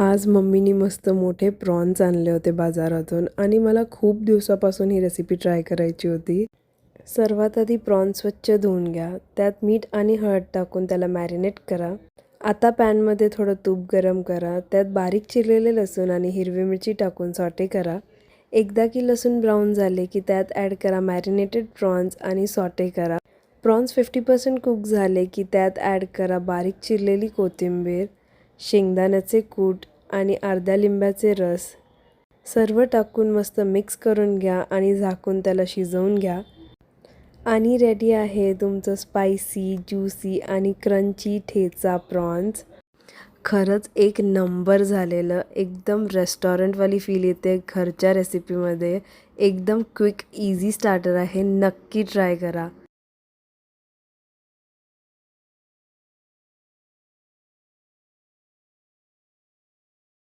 आज मम्मीनी मस्त मोठे प्रॉन्स आणले होते बाजारातून आणि मला खूप दिवसापासून ही रेसिपी ट्राय करायची होती. सर्वात आधी प्रॉन्स स्वच्छ धुवून घ्या. त्यात मीठ आणि हळद टाकून त्याला मॅरिनेट करा. आता पॅनमध्ये थोडं तूप गरम करा. त्यात बारीक चिरलेले लसूण आणि हिरवी मिरची टाकून सॉटे करा. एकदा की लसूण ब्राऊन झाले की त्यात ॲड करा मॅरिनेटेड प्रॉन्स आणि सॉटे करा. प्रॉन्स 50% कुक झाले की त्यात ॲड करा बारीक चिरलेली कोथिंबीर, शेंगदाण्याचे कूट आणि अर्ध्या लिंबाचे रस. सर्व टाकून मस्त मिक्स करून घ्या आणि झाकून त्याला शिजवून घ्या. आणि रेडी आहे तुमचं स्पायसी, ज्युसी आणि क्रंची ठेचा प्रॉन्स. खरंच एक नंबर झालेलं. एकदम रेस्टॉरंटवाली फील येते घरच्या रेसिपीमध्ये. एकदम क्विक इझी स्टार्टर आहे. नक्की ट्राय करा.